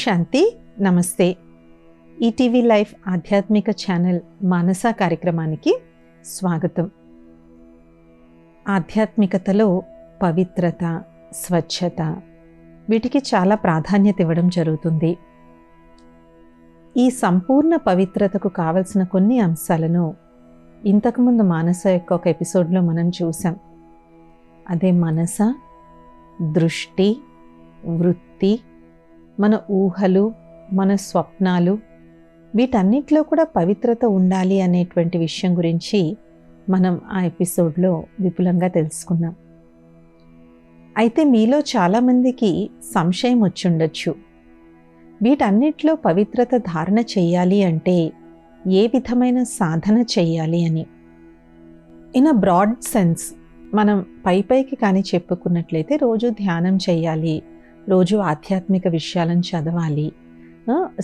శాంతి. నమస్తే. ETV life ఆధ్యాత్మిక channel మానస కార్యక్రమానికి స్వాగతం. ఆధ్యాత్మికతలో పవిత్రత, స్వచ్ఛత వీటికి చాలా ప్రాధాన్యత ఇవ్వడం జరుగుతుంది. ఈ సంపూర్ణ పవిత్రతకు కావలసిన కొన్ని అంశాలను ఇంతకుముందు మానస యొక్క ఒక ఎపిసోడ్లో మనం చూసాం. అదే మనస, దృష్టి, వృత్తి, మన ఊహలు, మన స్వప్నాలు, వీటన్నిటిలో కూడా పవిత్రత ఉండాలి అనేటువంటి విషయం గురించి మనం ఆ ఎపిసోడ్లో విపులంగా తెలుసుకున్నాం. అయితే మీలో చాలామందికి సంశయం వచ్చుండొచ్చు, వీటన్నిటిలో పవిత్రత ధారణ చెయ్యాలి అంటే ఏ విధమైన సాధన చెయ్యాలి అని. ఇన్ అ బ్రాడ్ సెన్స్ మనం పైకి కానీ చెప్పుకున్నట్లయితే రోజు ధ్యానం చెయ్యాలి, రోజు ఆధ్యాత్మిక విషయాలను చదవాలి,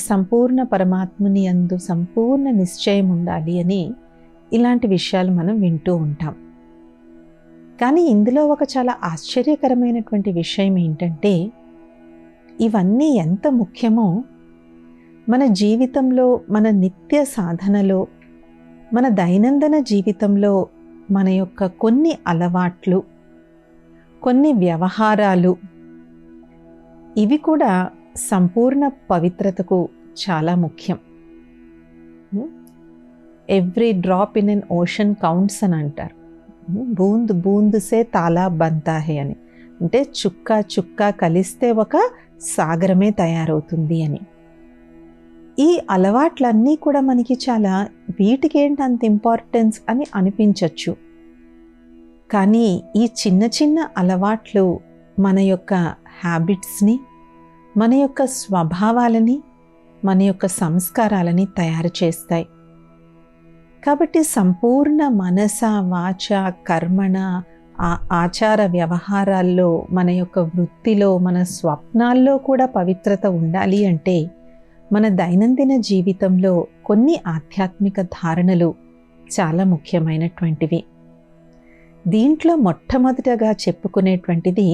సంపూర్ణ పరమాత్మని యందు సంపూర్ణ నిశ్చయం ఉండాలి అని ఇలాంటి విషయాలు మనం వింటూ ఉంటాం. కానీ ఇందులో ఒక చాలా ఆశ్చర్యకరమైనటువంటి విషయం ఏంటంటే, ఇవన్నీ ఎంత ముఖ్యమో మన జీవితంలో, మన నిత్య సాధనలో, మన దైనందిన జీవితంలో మన యొక్క కొన్ని అలవాట్లు, కొన్ని వ్యవహారాలు, ఇవి కూడా సంపూర్ణ పవిత్రతకు చాలా ముఖ్యం. Every drop in N ocean counts అని అంటారు. బూంద్ బూంద్ సే తాలా బంతా హే అని, అంటే చుక్క చుక్క కలిస్తే ఒక సాగరమే తయారవుతుంది అని. ఈ అలవాట్లన్నీ కూడా మనకి చాలా వీటికి ఏంటి అంత ఇంపార్టెన్స్ అని అనిపించవచ్చు. కానీ ఈ చిన్న చిన్న అలవాట్లు మన యొక్క హ్యాబిట్స్ని, మన యొక్క స్వభావాలని, మన యొక్క సంస్కారాలని తయారు చేస్తాయి. కాబట్టి సంపూర్ణ మనస, వాచ, కర్మణ, ఆచార వ్యవహారాల్లో, మన యొక్క వృత్తిలో, మన స్వప్నాల్లో కూడా పవిత్రత ఉండాలి అంటే మన దైనందిన జీవితంలో కొన్ని ఆధ్యాత్మిక ధారణలు చాలా ముఖ్యమైనటువంటివి. దీంట్లో మొట్టమొదటగా చెప్పుకునేటువంటిది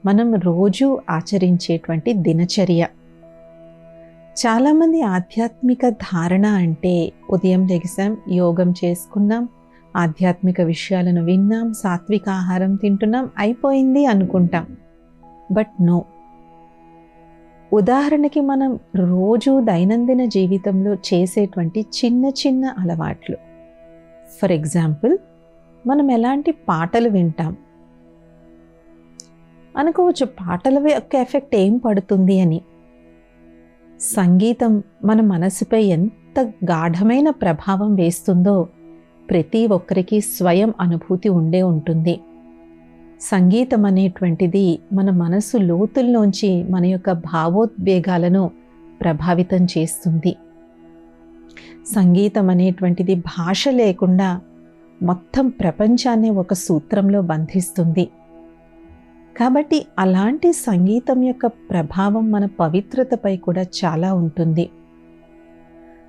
మనం రోజు ఆచరించేటువంటి దినచర్య. చాలామంది ఆధ్యాత్మిక ధారణ అంటే ఉదయం లెగిసాం, యోగం చేసుకున్నాం, ఆధ్యాత్మిక విషయాలను విన్నాం, సాత్విక ఆహారం తింటున్నాం, అయిపోయింది అనుకుంటాం. But no. ఉదాహరణకి మనం రోజు దైనందిన జీవితంలో చేసేటువంటి చిన్న చిన్న అలవాట్లు. ఫర్ ఎగ్జాంపుల్, మనం ఎలాంటి పాటలు వింటాం అనుకోవచ్చు, పాటల యొక్క ఎఫెక్ట్ ఏం పడుతుంది అని. సంగీతం మన మనసుపై ఎంత గాఢమైన ప్రభావం వేస్తుందో ప్రతి ఒక్కరికి స్వయం అనుభూతి ఉండే ఉంటుంది. సంగీతం అనేటువంటిది మన మనసు లోతుల్లోంచి మన యొక్క భావోద్వేగాలను ప్రభావితం చేస్తుంది. సంగీతం అనేటువంటిది భాష లేకుండా మొత్తం ప్రపంచాన్ని ఒక సూత్రంలో బంధిస్తుంది. కాబట్టి అలాంటి సంగీతం యొక్క ప్రభావం మన పవిత్రతపై కూడా చాలా ఉంటుంది.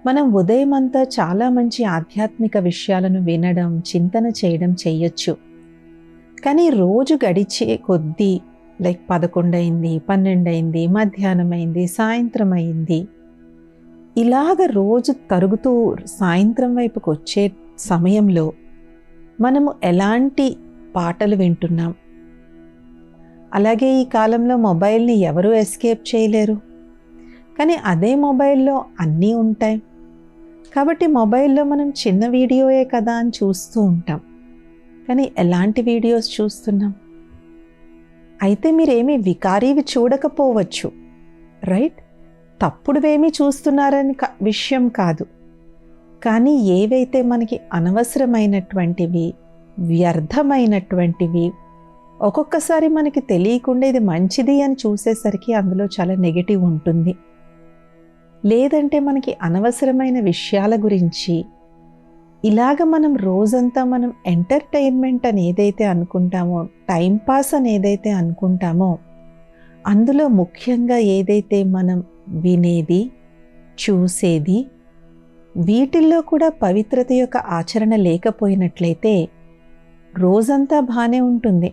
మనం ఉదయం అంతా చాలా మంచి ఆధ్యాత్మిక విషయాలను వినడం, చింతన చేయడం చెయ్యొచ్చు. కానీ రోజు గడిచే కొద్దీ, లైక్ 11 అయింది, 12 అయింది, మధ్యాహ్నం అయింది, సాయంత్రం అయింది, ఇలాగ రోజు తరుగుతూ సాయంత్రం వైపుకు వచ్చే సమయంలో మనము ఎలాంటి పాటలు వింటున్నాం. అలాగే ఈ కాలంలో మొబైల్ని ఎవరూ ఎస్కేప్ చేయలేరు. కానీ అదే మొబైల్లో అన్నీ ఉంటాయి. కాబట్టి మొబైల్లో మనం చిన్న వీడియోయే కదా అని చూస్తూ ఉంటాం. కానీ ఎలాంటి వీడియోస్ చూస్తున్నాం? అయితే మీరేమీ వికారీవి చూడకపోవచ్చు, రైట్? తప్పుడువేమీ చూస్తున్నారని విషయం కాదు. కానీ ఏవైతే మనకి అనవసరమైనటువంటివి, వ్యర్థమైనటువంటివి, ఒక్కొక్కసారి మనకి తెలియకుండా ఇది మంచిది అని చూసేసరికి అందులో చాలా నెగటివ్ ఉంటుంది. లేదంటే మనకి అనవసరమైన విషయాల గురించి ఇలాగ మనం రోజంతా మనం ఎంటర్టైన్మెంట్ అని ఏదైతే అనుకుంటామో, టైంపాస్ అని ఏదైతే అనుకుంటామో, అందులో ముఖ్యంగా ఏదైతే మనం వినేది, చూసేది, వీటిల్లో కూడా పవిత్రత యొక్క ఆచరణ లేకపోయినట్లయితే రోజంతా బాగానే ఉంటుంది.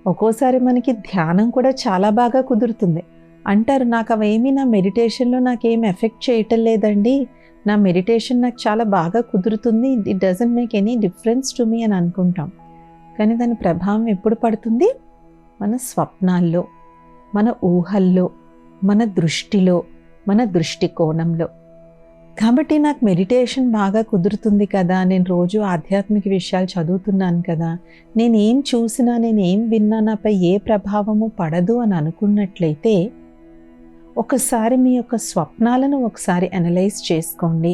ఒక్కోసారి మనకి ధ్యానం కూడా చాలా బాగా కుదురుతుంది. అంటారు, నాకు అవేమీ నా మెడిటేషన్లో నాకేం ఎఫెక్ట్ చేయటం లేదండి, నా మెడిటేషన్ నాకు చాలా బాగా కుదురుతుంది, it doesn't make any difference to me అని అనుకుంటాం. కానీ దాని ప్రభావం ఎప్పుడు పడుతుంది? మన స్వప్నాల్లో, మన ఊహల్లో, మన దృష్టిలో, మన దృష్టికోణంలో. కాబట్టి నాకు మెడిటేషన్ బాగా కుదురుతుంది కదా, నేను రోజు ఆధ్యాత్మిక విషయాలు చదువుతున్నాను కదా, నేనేం చూసినా నేనేం విన్నా నాపై ఏ ప్రభావము పడదు అని అనుకున్నట్లయితే ఒకసారి మీ యొక్క స్వప్నాలను ఒకసారి అనలైజ్ చేసుకోండి.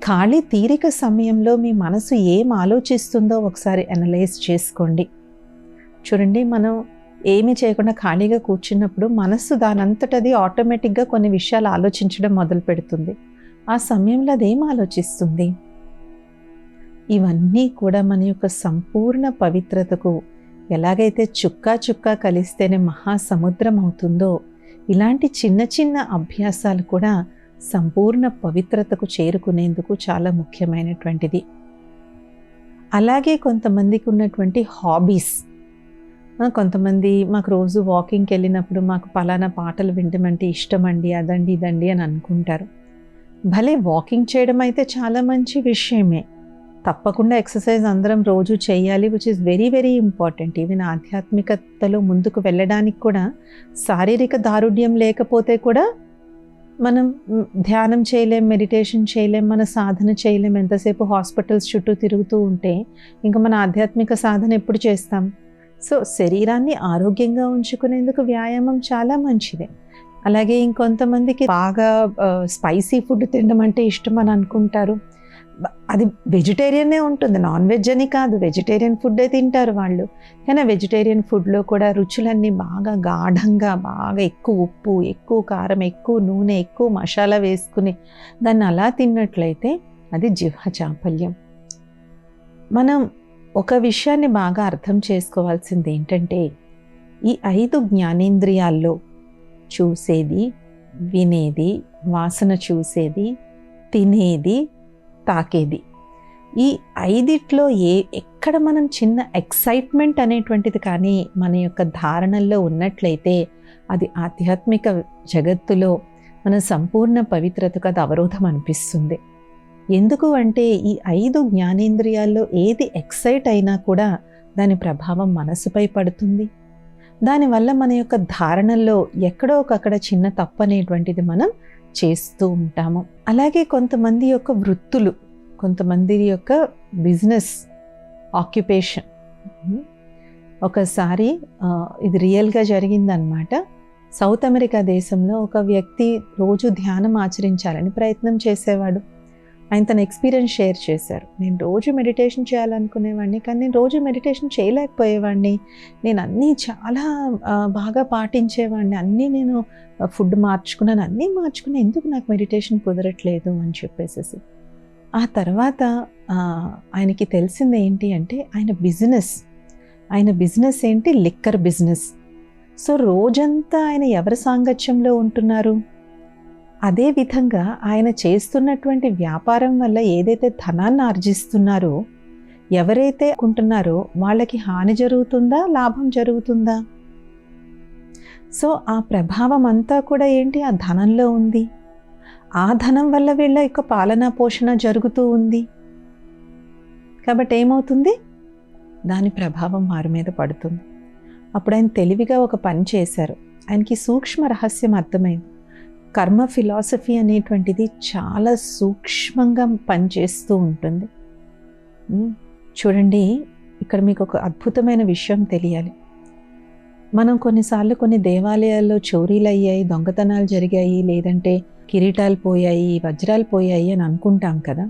ఖాళీ తీరిక సమయంలో మీ మనసు ఏం ఆలోచిస్తుందో ఒకసారి అనలైజ్ చేసుకోండి. చూడండి, మనం ఏమీ చేయకుండా ఖాళీగా కూర్చున్నప్పుడు మనస్సు దానంతటది ఆటోమేటిక్గా కొన్ని విషయాలు ఆలోచించడం మొదలు పెడుతుంది. ఆ సమయంలో అదేం ఆలోచిస్తుంది? ఇవన్నీ కూడా మన యొక్క సంపూర్ణ పవిత్రతకు ఎలాగైతే చుక్కా చుక్కా కలిస్తేనే మహాసముద్రం అవుతుందో, ఇలాంటి చిన్న చిన్న అభ్యాసాలు కూడా సంపూర్ణ పవిత్రతకు చేరుకునేందుకు చాలా ముఖ్యమైనటువంటిది. అలాగే కొంతమందికి ఉన్నటువంటి హాబీస్, కొంతమంది మాకు రోజు వాకింగ్కి వెళ్ళినప్పుడు మాకు పలానా పాటలు వినడం అంటే ఇష్టం అండి, అదండి ఇదండి అని అనుకుంటారు. భలే, వాకింగ్ చేయడం అయితే చాలా మంచి విషయమే, తప్పకుండా ఎక్సర్సైజ్ అందరం రోజు చేయాలి, which is very very important. Even ఆధ్యాత్మికతలో ముందుకు వెళ్ళడానికి కూడా శారీరక దారుఢ్యం లేకపోతే కూడా మనం ధ్యానం చేయలేం, మెడిటేషన్ చేయలేం, మన సాధన చేయలేం. ఎంతసేపు హాస్పిటల్స్ చుట్టూ తిరుగుతూ ఉంటే ఇంకా మన ఆధ్యాత్మిక సాధన ఎప్పుడు చేస్తాం? సో శరీరాన్ని ఆరోగ్యంగా ఉంచుకునేందుకు వ్యాయామం చాలా మంచిదే. అలాగే ఇంకొంతమందికి బాగా స్పైసీ ఫుడ్ తినడం అంటే ఇష్టం అని అనుకుంటారు. అది వెజిటేరియనే ఉంటుంది, నాన్ వెజ్ అని కాదు, వెజిటేరియన్ ఫుడ్డే తింటారు వాళ్ళు. కానీ వెజిటేరియన్ ఫుడ్లో కూడా రుచులన్నీ బాగా గాఢంగా, బాగా ఎక్కువ ఉప్పు, ఎక్కువ కారం, ఎక్కువ నూనె, ఎక్కువ మసాలా వేసుకుని దాన్ని అలా తిన్నట్లయితే అది జిహ్వ చాపల్యం. మనం ఒక విషయాన్ని బాగా అర్థం చేసుకోవాల్సింది ఏంటంటే, ఈ 5 జ్ఞానేంద్రియాల్లో చూసేది, వినేది, వాసన చూసేది, తినేది, తాకేది, ఈ 5ట్లో ఎక్కడ మనం చిన్న ఎక్సైట్మెంట్ అనేటువంటిది కానీ మన యొక్క ధారణల్లో ఉన్నట్లయితే అది ఆధ్యాత్మిక జగత్తులో మన సంపూర్ణ పవిత్రతకు అది అవరోధం అనిపిస్తుంది. ఎందుకు అంటే ఈ 5 జ్ఞానేంద్రియాల్లో ఏది ఎక్సైట్ అయినా కూడా దాని ప్రభావం మనసుపై పడుతుంది. దానివల్ల మన యొక్క ధారణల్లో ఎక్కడో ఒకక్కడ చిన్న తప్పు అనేటువంటిది మనం చేస్తూ ఉంటాము. అలాగే కొంతమంది యొక్క వృత్తులు, కొంతమంది యొక్క బిజినెస్ ఆక్యుపేషన్. ఒకసారి ఇది రియల్గా జరిగిందనమాట. సౌత్ అమెరికా దేశంలో ఒక వ్యక్తి రోజు ధ్యానం ఆచరించాలని ప్రయత్నం చేసేవాడు. ఆయన తన ఎక్స్పీరియన్స్ షేర్ చేశారు. నేను రోజు మెడిటేషన్ చేయాలనుకునేవాడిని, కానీ నేను రోజు మెడిటేషన్ చేయలేకపోయేవాడిని. నేను అన్నీ చాలా బాగా పాటించేవాడిని, అన్నీ నేను ఫుడ్ మార్చుకున్నాను, అన్నీ మార్చుకుని ఎందుకు నాకు మెడిటేషన్ కుదరట్లేదు అని చెప్పేసి. ఆ తర్వాత ఆయనకి తెలిసింది ఏంటి అంటే ఆయన బిజినెస్ ఏంటి? Liquor business. సో రోజంతా ఆయన ఎవరి సాంగత్యంలో ఉంటున్నారు? అదే విధంగా ఆయన చేస్తున్నటువంటి వ్యాపారం వల్ల ఏదైతే ధనాన్ని ఆర్జిస్తున్నారో, ఎవరైతే అనుకుంటున్నారో వాళ్ళకి హాని జరుగుతుందా, లాభం జరుగుతుందా? సో ఆ ప్రభావం అంతా కూడా ఏంటి? ఆ ధనంలో ఉంది. ఆ ధనం వల్ల వీళ్ళ యొక్క పాలనా పోషణ జరుగుతూ ఉంది. కాబట్టి ఏమవుతుంది? దాని ప్రభావం వారి మీద పడుతుంది. అప్పుడు ఆయన తెలివిగా ఒక పని చేశారు. ఆయనకి సూక్ష్మ రహస్యం అర్థమైంది. కర్మ ఫిలాసఫీ అనేటువంటిది చాలా సూక్ష్మంగా పనిచేస్తూ ఉంటుంది. చూడండి, ఇక్కడ మీకు ఒక అద్భుతమైన విషయం తెలియాలి. మనం కొన్నిసార్లు కొన్ని దేవాలయాల్లో చోరీలు అయ్యాయి, దొంగతనాలు జరిగాయి, లేదంటే కిరీటాలు పోయాయి, వజ్రాలు పోయాయి అని అనుకుంటాం కదా.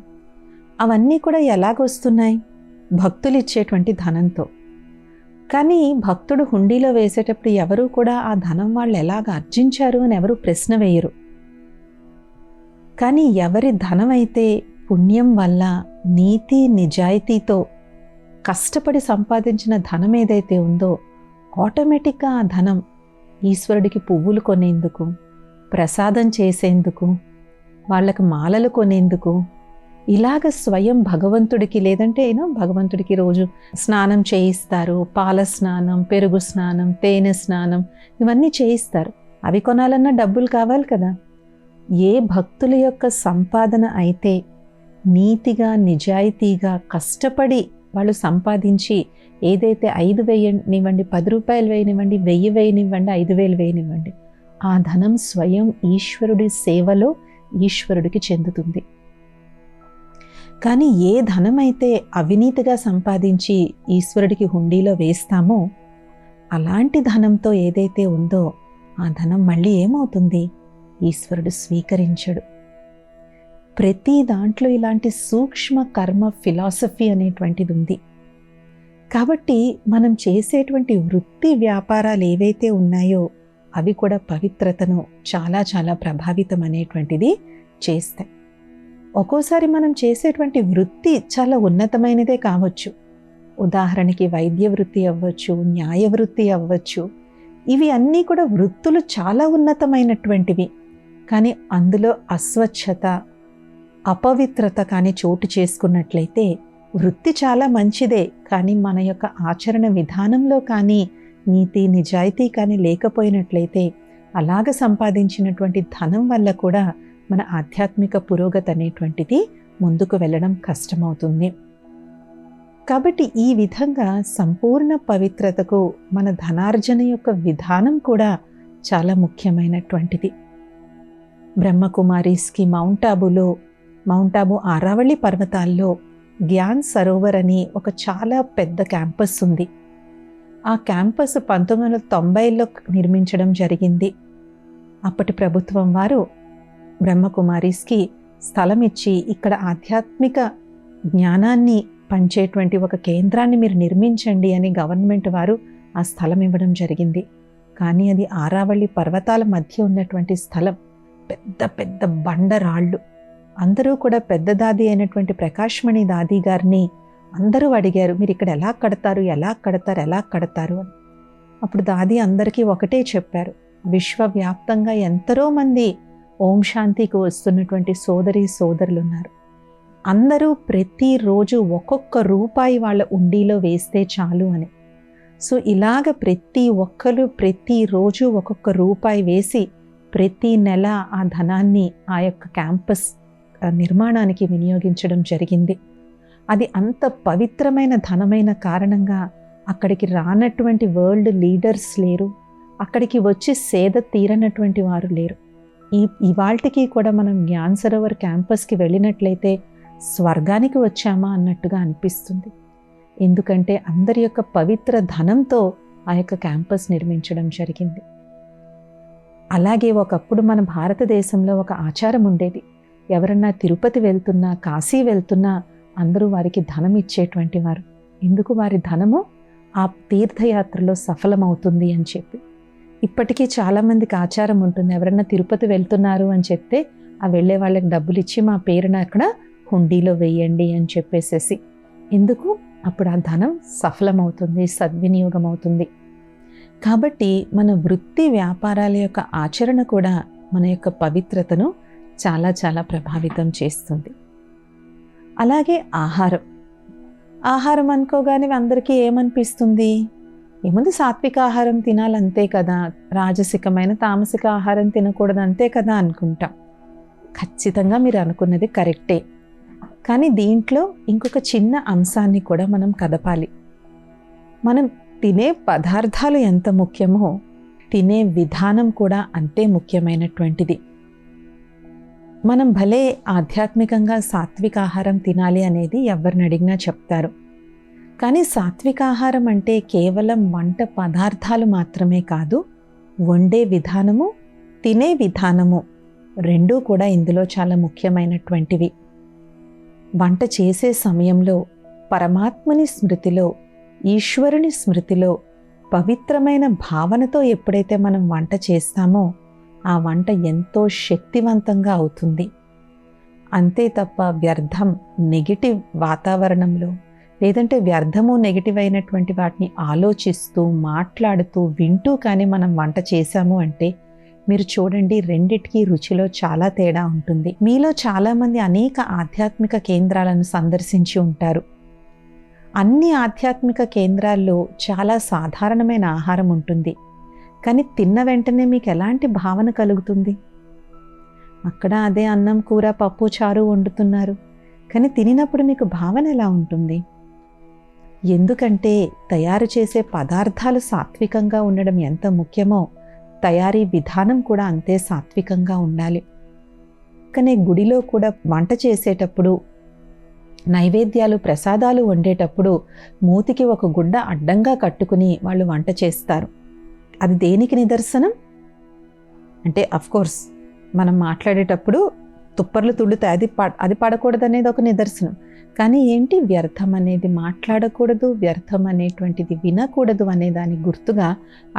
అవన్నీ కూడా ఎలాగొస్తున్నాయి? భక్తులు ఇచ్చేటువంటి ధనంతో. కానీ భక్తుడు హుండీలో వేసేటప్పుడు ఎవరూ కూడా ఆ ధనం వాళ్ళు ఎలాగ ఆర్జించారు అని ఎవరు ప్రశ్న వేయరు. కానీ ఎవరి ధనం అయితే పుణ్యం వల్ల, నీతి నిజాయితీతో కష్టపడి సంపాదించిన ధనం ఏదైతే ఉందో, ఆటోమేటిక్గా ఆ ధనం ఈశ్వరుడికి పువ్వులు కొనేందుకు, ప్రసాదం చేసేందుకు, వాళ్ళకు మాలలు కొనేందుకు, ఇలాగ స్వయం భగవంతుడికి, లేదంటే భగవంతుడికి రోజు స్నానం చేయిస్తారు. పాల స్నానం, పెరుగు స్నానం, తేనె స్నానం, ఇవన్నీ చేయిస్తారు. అవి కొనాలన్నా డబ్బులు కావాలి కదా. ఏ భక్తుల యొక్క సంపాదన అయితే నీతిగా నిజాయితీగా కష్టపడి వాళ్ళు సంపాదించి ఏదైతే 5,000 నివ్వండి, 10 రూపాయలు వేయనివ్వండి, 1000 వేయనివ్వండి, 5,000 వేయనివ్వండి, ఆ ధనం స్వయం ఈశ్వరుడి సేవలో ఈశ్వరుడికి చెందుతుంది. కానీ ఏ ధనమైతే అవినీతిగా సంపాదించి ఈశ్వరుడికి హుండీలో వేస్తామో అలాంటి ధనంతో ఏదైతే ఉందో ఆ ధనం మళ్ళీ ఏమవుతుంది? ఈశ్వరుడు స్వీకరించడు. ప్రతి దాంట్లో ఇలాంటి సూక్ష్మ కర్మ ఫిలాసఫీ అనేటువంటిది ఉంది. కాబట్టి మనం చేసేటువంటి వృత్తి వ్యాపారాలు ఏవైతే ఉన్నాయో అవి కూడా పవిత్రతను చాలా చాలా ప్రభావితం అనేటువంటిది చేస్తాయి. ఒక్కోసారి మనం చేసేటువంటి వృత్తి చాలా ఉన్నతమైనదే కావచ్చు. ఉదాహరణకి వైద్య వృత్తి అవ్వచ్చు, న్యాయ వృత్తి అవ్వచ్చు. ఇవి అన్నీ కూడా వృత్తులు చాలా ఉన్నతమైనటువంటివి. కానీ అందులో అస్వచ్ఛత, అపవిత్రత కానీ చోటు చేసుకున్నట్లయితే వృత్తి చాలా మంచిదే, కానీ మన యొక్క ఆచరణ విధానంలో కానీ నీతి నిజాయితీ కానీ లేకపోయినట్లయితే అలాగ సంపాదించినటువంటి ధనం వల్ల కూడా మన ఆధ్యాత్మిక పురోగతి అనేటువంటిది ముందుకు వెళ్ళడం కష్టమవుతుంది. కాబట్టి ఈ విధంగా సంపూర్ణ పవిత్రతకు మన ధనార్జన యొక్క విధానం కూడా చాలా ముఖ్యమైనటువంటిది. బ్రహ్మకుమారీస్కి మౌంట్ ఆబు ఆరావళి పర్వతాల్లో జ్ఞాన్ సరోవర్ అని ఒక చాలా పెద్ద క్యాంపస్ ఉంది. ఆ క్యాంపస్ 1990లో నిర్మించడం జరిగింది. అప్పటి ప్రభుత్వం వారు బ్రహ్మకుమారీస్కి స్థలం ఇచ్చి ఇక్కడ ఆధ్యాత్మిక జ్ఞానాన్ని పంచేటువంటి ఒక కేంద్రాన్ని మీరు నిర్మించండి అని గవర్నమెంట్ వారు ఆ స్థలం ఇవ్వడం జరిగింది. కానీ అది ఆరావళి పర్వతాల మధ్య ఉన్నటువంటి స్థలం. పెద్ద పెద్ద బండరాళ్ళు. అందరూ కూడా పెద్ద దాది అయినటువంటి ప్రకాశ్మణి దాది గారిని అందరూ అడిగారు, మీరు ఇక్కడ ఎలా కడతారు అని. అప్పుడు దాది అందరికీ ఒకటే చెప్పారు, విశ్వవ్యాప్తంగా ఎంతరో మంది ఓం శాంతికి వస్తున్నటువంటి సోదరులు ఉన్నారు. అందరూ ప్రతిరోజు ఒక్కొక్క రూపాయి వాళ్ళ ఉండిలో వేస్తే చాలు అని. సో ఇలాగ ప్రతి ఒక్కరు ప్రతిరోజు ఒక్కొక్క రూపాయి వేసి ప్రతి నెల ఆ ధనాన్ని ఆ యొక్క క్యాంపస్ నిర్మాణానికి వినియోగించడం జరిగింది. అది అంత పవిత్రమైన ధనమైన కారణంగా అక్కడికి రానటువంటి వరల్డ్ లీడర్స్ లేరు, అక్కడికి వచ్చి సేద తీరనటువంటి వారు లేరు. ఇవాల్టికి కూడా మనం జ్ఞాన్ సరోవర్ క్యాంపస్కి వెళ్ళినట్లయితే స్వర్గానికి వచ్చామా అన్నట్టుగా అనిపిస్తుంది. ఎందుకంటే అందరి యొక్క పవిత్ర ధనంతో ఆ యొక్క క్యాంపస్ నిర్మించడం జరిగింది. అలాగే ఒకప్పుడు మన భారతదేశంలో ఒక ఆచారం ఉండేది, ఎవరన్నా తిరుపతి వెళ్తున్నా, కాశీ వెళ్తున్నా అందరూ వారికి ధనం ఇచ్చేటువంటి వారు. ఎందుకు? వారి ధనము ఆ తీర్థయాత్రలో సఫలమవుతుంది అని చెప్పి. ఇప్పటికీ చాలామందికి ఆచారం ఉంటుంది, ఎవరన్నా తిరుపతి వెళ్తున్నారు అని చెప్తే ఆ వెళ్ళే వాళ్ళకి డబ్బులు ఇచ్చి మా పేరున అక్కడ హుండీలో వేయండి అని చెప్పేసేసి. ఎందుకు? అప్పుడు ఆ ధనం సఫలమవుతుంది, సద్వినియోగం అవుతుంది. కాబట్టి మన వృత్తి వ్యాపారాల యొక్క ఆచరణ కూడా మన యొక్క పవిత్రతను చాలా చాలా ప్రభావితం చేస్తుంది. అలాగే ఆహారం అనుకోగానే అందరికీ ఏమనిపిస్తుంది? ఏముంది, సాత్విక ఆహారం తినాలంతే కదా, రాజసికమైన తామసిక ఆహారం తినకూడదు అంతే కదా అనుకుంటాం. ఖచ్చితంగా మీరు అనుకున్నది కరెక్టే. కానీ దీంట్లో ఇంకొక చిన్న అంశాన్ని కూడా మనం కదపాలి. మనం తినే పదార్థాలు ఎంత ముఖ్యమో తినే విధానం కూడా అంతే ముఖ్యమైనటువంటిది. మనం భలే ఆధ్యాత్మికంగా సాత్విక ఆహారం తినాలి అనేది ఎవరిని అడిగినా చెప్తారు. కానీ సాత్విక ఆహారం అంటే కేవలం వంట పదార్థాలు మాత్రమే కాదు, వండే విధానము, తినే విధానము రెండూ కూడా ఇందులో చాలా ముఖ్యమైనటువంటివి. వంట చేసే సమయంలో పరమాత్మని స్మృతిలో, ఈశ్వరుని స్మృతిలో, పవిత్రమైన భావనతో ఎప్పుడైతే మనం వంట చేస్తామో ఆ వంట ఎంతో శక్తివంతంగా అవుతుంది. అంతే తప్ప వ్యర్థం, నెగిటివ్ వాతావరణంలో, లేదంటే వ్యర్థము నెగిటివ్ అయినటువంటి వాటిని ఆలోచిస్తూ, మాట్లాడుతూ, వింటూ కానీ మనం వంట చేశాము అంటే మీరు చూడండి, రెండిటికి రుచిలో చాలా తేడా ఉంటుంది. మీలో చాలామంది అనేక ఆధ్యాత్మిక కేంద్రాలను సందర్శించి ఉంటారు. అన్ని ఆధ్యాత్మిక కేంద్రాల్లో చాలా సాధారణమైన ఆహారం ఉంటుంది. కానీ తిన్న వెంటనే మీకు ఎలాంటి భావన కలుగుతుంది? అక్కడ అదే అన్నం, కూర, పప్పు, చారు వండుతున్నారు, కానీ తినినప్పుడు మీకు భావన ఎలా ఉంటుంది? ఎందుకంటే తయారు చేసే పదార్థాలు సాత్వికంగా ఉండడం ఎంత ముఖ్యమో తయారీ విధానం కూడా అంతే సాత్వికంగా ఉండాలి. కానీ గుడిలో కూడా వంట చేసేటప్పుడు, నైవేద్యాలు, ప్రసాదాలు వండేటప్పుడు మూతికి ఒక గుడ్డ అడ్డంగా కట్టుకుని వాళ్ళు వంట చేస్తారు. అది దేనికి నిదర్శనం అంటే, అఫ్కోర్స్ మనం మాట్లాడేటప్పుడు తుప్పర్లు తుళ్ళితే అది పడకూడదనేది ఒక నిదర్శనం. కానీ ఏంటి, వ్యర్థం అనేది మాట్లాడకూడదు, వ్యర్థం అనేటువంటిది వినకూడదు అనే దానికి గుర్తుగా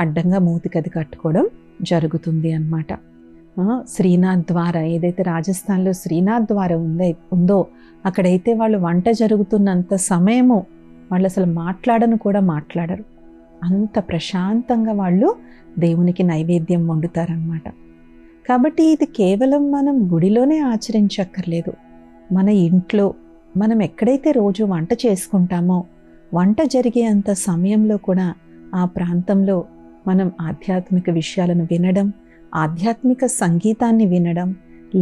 అడ్డంగా మూతికి అది కట్టుకోవడం జరుగుతుంది అన్నమాట. శ్రీనాథ్ ద్వార, ఏదైతే రాజస్థాన్లో శ్రీనాథ్ ద్వార ఉందో అక్కడైతే వాళ్ళు వంట జరుగుతున్నంత సమయము వాళ్ళు అసలు మాట్లాడరు. అంత ప్రశాంతంగా వాళ్ళు దేవునికి నైవేద్యం వండుతారనమాట. కాబట్టి ఇది కేవలం మనం గుడిలోనే ఆచరించక్కర్లేదు. మన ఇంట్లో మనం ఎక్కడైతే రోజు వంట చేసుకుంటామో వంట జరిగే అంత సమయంలో కూడా ఆ ప్రాంతంలో మనం ఆధ్యాత్మిక విషయాలను వినడం, ఆధ్యాత్మిక సంగీతాన్ని వినడం,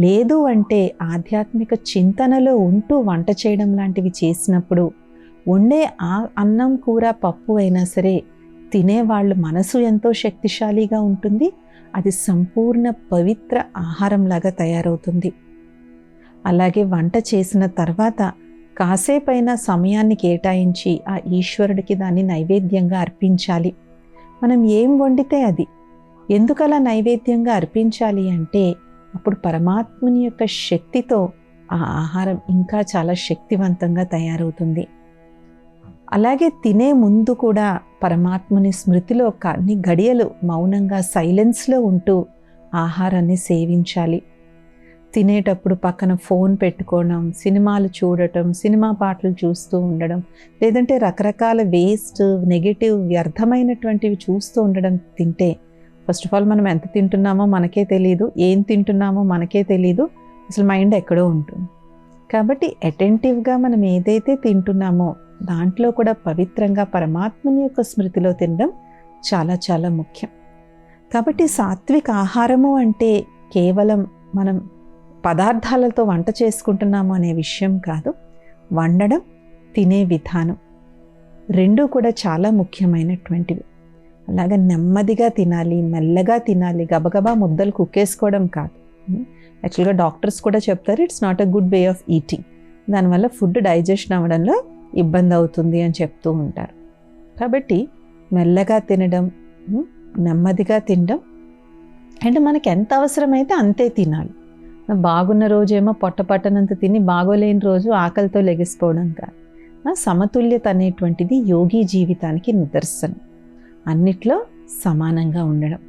లేదు అంటే ఆధ్యాత్మిక చింతనలో ఉంటూ వంట చేయడం లాంటివి చేసినప్పుడు వండే ఆ అన్నం, కూర, పప్పు అయినా సరే తినేవాళ్ళు మనసు ఎంతో శక్తిశాలిగా ఉంటుంది. అది సంపూర్ణ పవిత్ర ఆహారంలాగా తయారవుతుంది. అలాగే వంట చేసిన తర్వాత కాసేపైనా సమయాన్ని కేటాయించి ఆ ఈశ్వరుడికి దాన్ని నైవేద్యంగా అర్పించాలి. మనం ఏం వండితే అది ఎందుకలా నైవేద్యంగా అర్పించాలి అంటే, అప్పుడు పరమాత్ముని యొక్క శక్తితో ఆ ఆహారం ఇంకా చాలా శక్తివంతంగా తయారవుతుంది. అలాగే తినే ముందు కూడా పరమాత్ముని స్మృతిలో కొన్ని గడియలు మౌనంగా సైలెన్స్లో ఉంటూ ఆహారాన్ని సేవించాలి. తినేటప్పుడు పక్కన ఫోన్ పెట్టుకోవడం, సినిమాలు చూడటం, సినిమా పాటలు చూస్తూ ఉండడం, లేదంటే రకరకాల వేస్ట్, నెగిటివ్, వ్యర్థమైనటువంటివి చూస్తూ ఉండడం తింటే, ఫస్ట్ ఆఫ్ ఆల్ మనం ఎంత తింటున్నామో మనకే తెలియదు, ఏం తింటున్నామో మనకే తెలియదు, అసలు మైండ్ ఎక్కడో ఉంటుంది. కాబట్టి అటెంటివ్గా మనం ఏదైతే తింటున్నామో దాంట్లో కూడా పవిత్రంగా పరమాత్మని యొక్క స్మృతిలో తినడం చాలా చాలా ముఖ్యం. కాబట్టి సాత్విక ఆహారము అంటే కేవలం మనం పదార్థాలతో వంట చేసుకుంటున్నాము అనే విషయం కాదు. వండడం, తినే విధానం రెండూ కూడా చాలా ముఖ్యమైనటువంటివి. అలాగే నెమ్మదిగా తినాలి, మెల్లగా తినాలి, గబగబా ముద్దలు కుక్కేసుకోవడం కాదు. యాక్చువల్గా డాక్టర్స్ కూడా చెప్తారు, it's not a good way of eating. దానివల్ల ఫుడ్ డైజెషన్ అవ్వడంలో ఇబ్బంది అవుతుంది అని చెప్తూ ఉంటారు. కాబట్టి మెల్లగా తినడం, నెమ్మదిగా తినడం, అంటే మనకి ఎంత అవసరమైతే అంతే తినాలి. బాగున్న రోజేమో పొట్ట పట్టనంత తిని బాగోలేని రోజు ఆకలితో లెగిసిపోవడం కాదు. సమతుల్యత అనేటువంటిది యోగి జీవితానికి నిదర్శనం, అన్నిట్లో సమానంగా ఉండడం.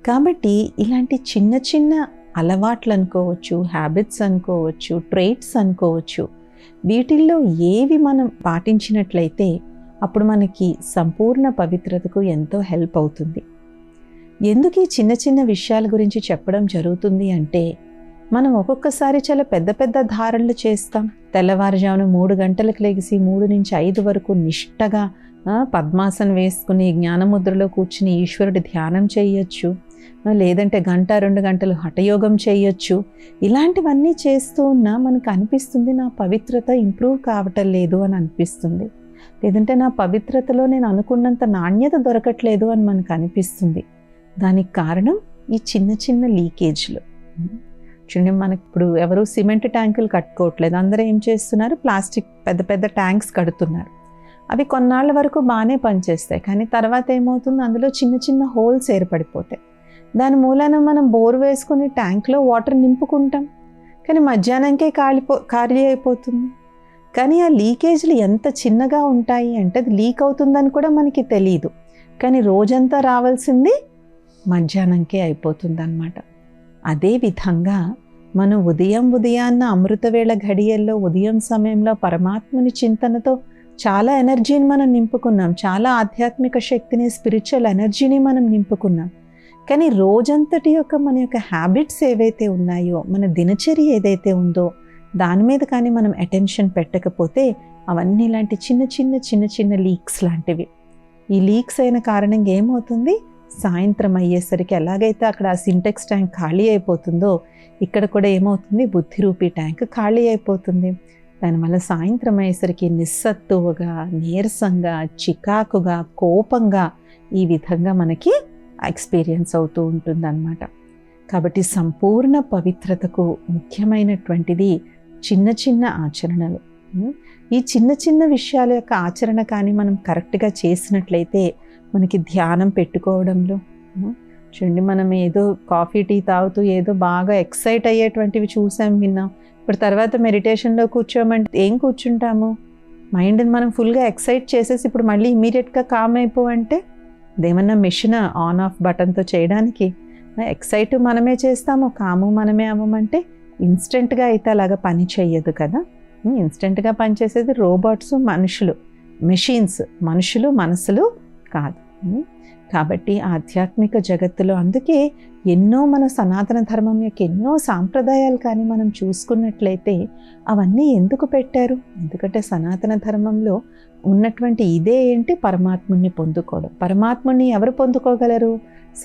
కాబట్టి ఇలాంటి చిన్న చిన్న అలవాట్లు అనుకోవచ్చు, హ్యాబిట్స్ అనుకోవచ్చు, ట్రేట్స్ అనుకోవచ్చు, వీటిల్లో ఏవి మనం పాటించినట్లయితే అప్పుడు మనకి సంపూర్ణ పవిత్రతకు ఎంతో హెల్ప్ అవుతుంది. ఎందుకు ఈ చిన్న చిన్న విషయాల గురించి చెప్పడం జరుగుతుంది అంటే, మనం ఒక్కొక్కసారి చాలా పెద్ద పెద్ద ధారణలు చేస్తాం. తెల్లవారుజామున 3 గంటలకు లెగిసి 3 నుంచి 5 వరకు నిష్టగా పద్మాసనం వేసుకుని జ్ఞానముద్రలో కూర్చుని ఈశ్వరుడి ధ్యానం చేయొచ్చు, లేదంటే 1-2 గంటలు హఠయోగం చేయొచ్చు. ఇలాంటివన్నీ చేస్తూ ఉన్నా మనకు అనిపిస్తుంది, నా పవిత్రత ఇంప్రూవ్ కావటం లేదు అని అనిపిస్తుంది, లేదంటే నా పవిత్రతలో నేను అనుకున్నంత నాణ్యత దొరకట్లేదు అని మనకు అనిపిస్తుంది. దానికి కారణం ఈ చిన్న చిన్న లీకేజ్లు. చూడండి, మనకి ఇప్పుడు ఎవరు సిమెంట్ ట్యాంకులు కట్టుకోవట్లేదు, అందరూ ఏం చేస్తున్నారు, ప్లాస్టిక్ పెద్ద పెద్ద ట్యాంక్స్ కడుతున్నారు. అవి కొన్నాళ్ళ వరకు బాగానే పనిచేస్తాయి, కానీ తర్వాత ఏమవుతుంది, అందులో చిన్న చిన్న హోల్స్ ఏర్పడిపోతాయి. దాని మూలాన మనం బోర్ వేసుకుని ట్యాంక్లో వాటర్ నింపుకుంటాం, కానీ మధ్యాహ్నంకే ఖాళీ అయిపోతుంది. కానీ ఆ లీకేజ్లు ఎంత చిన్నగా ఉంటాయి అంటే, అది లీక్ అవుతుందని కూడా మనకి తెలియదు, కానీ రోజంతా రావాల్సింది మధ్యాహ్నంకే అయిపోతుంది అన్నమాట. అదేవిధంగా మనం ఉదయాన్న అమృతవేళ ఘడియల్లో, ఉదయం సమయంలో పరమాత్మని చింతనతో చాలా ఎనర్జీని మనం నింపుకున్నాం, చాలా ఆధ్యాత్మిక శక్తిని, స్పిరిచువల్ ఎనర్జీని మనం నింపుకున్నాం. కానీ రోజంతటి యొక్క మన యొక్క హ్యాబిట్స్ ఏవైతే ఉన్నాయో, మన దినచర్య ఏదైతే ఉందో దాని మీద కానీ మనం అటెన్షన్ పెట్టకపోతే అవన్నీ ఇలాంటి చిన్న చిన్న లీక్స్ లాంటివి. ఈ లీక్స్ అయిన కారణంగా ఏమవుతుంది, సాయంత్రం అయ్యేసరికి ఎలాగైతే అక్కడ ఆ సింటెక్స్ ట్యాంక్ ఖాళీ అయిపోతుందో ఇక్కడ కూడా ఏమవుతుంది, బుద్ధి రూపీ ట్యాంక్ ఖాళీ అయిపోతుంది. దానివల్ల సాయంత్రం అయ్యేసరికి నిస్సత్తువుగా, నీరసంగా, చికాకుగా, కోపంగా ఈ విధంగా మనకి ఎక్స్పీరియన్స్ అవుతూ ఉంటుందన్నమాట. కాబట్టి సంపూర్ణ పవిత్రతకు ముఖ్యమైనటువంటిది చిన్న చిన్న ఆచరణలు. ఈ చిన్న చిన్న విషయాల యొక్క ఆచరణ కానీ మనం కరెక్ట్గా చేసినట్లయితే మనకి ధ్యానం పెట్టుకోవడంలో చూడండి, మనం ఏదో కాఫీ టీ తాగుతూ ఏదో బాగా ఎక్సైట్ అయ్యేటువంటివి చూసాం, విన్నాం. ఇప్పుడు తర్వాత మెడిటేషన్లో కూర్చోమంటే ఏం కూర్చుంటాము, మైండ్ని మనం ఫుల్గా ఎక్సైట్ చేసేసి ఇప్పుడు మళ్ళీ ఇమీడియట్గా కామ్ అయిపోవంటే అదేమన్నా మిషన్ ఆన్ ఆఫ్ బటన్తో చేయడానికి? ఎక్సైట్ మనమే చేస్తాము, కాము మనమే అవ్వమంటే ఇన్స్టెంట్గా అయితే అలాగా పని చెయ్యదు కదా. ఇన్స్టెంట్గా పనిచేసేది రోబోట్స్, మనుషులు, మెషిన్స్, మనుషులు మనసులు కాదు. కాబట్టి ఆధ్యాత్మిక జగత్తులో అందుకే ఎన్నో మన సనాతన ధర్మం యొక్క ఎన్నో సాంప్రదాయాలు కానీ మనం చూసుకున్నట్లయితే అవన్నీ ఎందుకు పెట్టారు? ఎందుకంటే సనాతన ధర్మంలో ఉన్నటువంటి ఇదే ఏంటి, పరమాత్ముని పొందుకోవడం. పరమాత్ముని ఎవరు పొందుకోగలరు?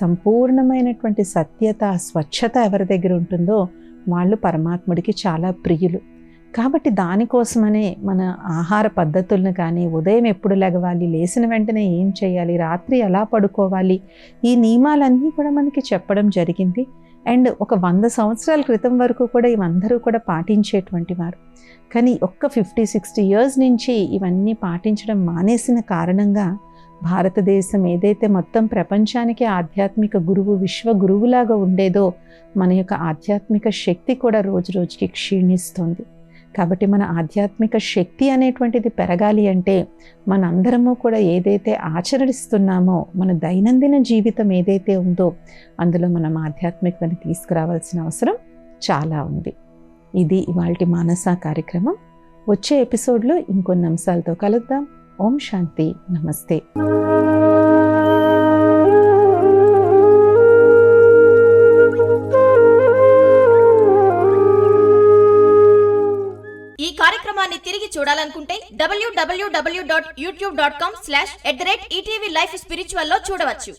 సంపూర్ణమైనటువంటి సత్యత, స్వచ్ఛత ఎవరి దగ్గర ఉంటుందో వాళ్ళు పరమాత్ముడికి చాలా ప్రియులు. కాబట్టి దానికోసమనే మన ఆహార పద్ధతులను కానీ, ఉదయం ఎప్పుడు లెగవాలి, లేచిన వెంటనే ఏం చేయాలి, రాత్రి ఎలా పడుకోవాలి, ఈ నియమాలన్నీ కూడా మనకి చెప్పడం జరిగింది. అండ్ ఒక 100 సంవత్సరాల క్రితం వరకు కూడా ఇవందరూ కూడా పాటించేటువంటి వారు. కానీ ఒక్క 50-60 ఇయర్స్ నుంచి ఇవన్నీ పాటించడం మానేసిన కారణంగా భారతదేశం ఏదైతే మొత్తం ప్రపంచానికి ఆధ్యాత్మిక గురువు, విశ్వ గురువులాగా ఉండేదో మన యొక్క ఆధ్యాత్మిక శక్తి కూడా రోజు రోజుకి క్షీణిస్తుంది. కాబట్టి మన ఆధ్యాత్మిక శక్తి అనేటువంటిది పెరగాలి అంటే మనందరము కూడా ఏదైతే ఆచరిస్తున్నామో, మన దైనందిన జీవితం ఏదైతే ఉందో అందులో మనం ఆధ్యాత్మికతని తీసుకురావాల్సిన అవసరం చాలా ఉంది. ఇది ఇవాల్టి మానస కార్యక్రమం. వచ్చే ఎపిసోడ్లో ఇంకొన్ని అంశాలతో కలుద్దాం. ఓం శాంతి. నమస్తే. ఈ కార్యక్రమాన్ని తిరిగి చూడాలనుకుంటే www.youtube.com/@ETV Life Spiritual లో చూడవచ్చు.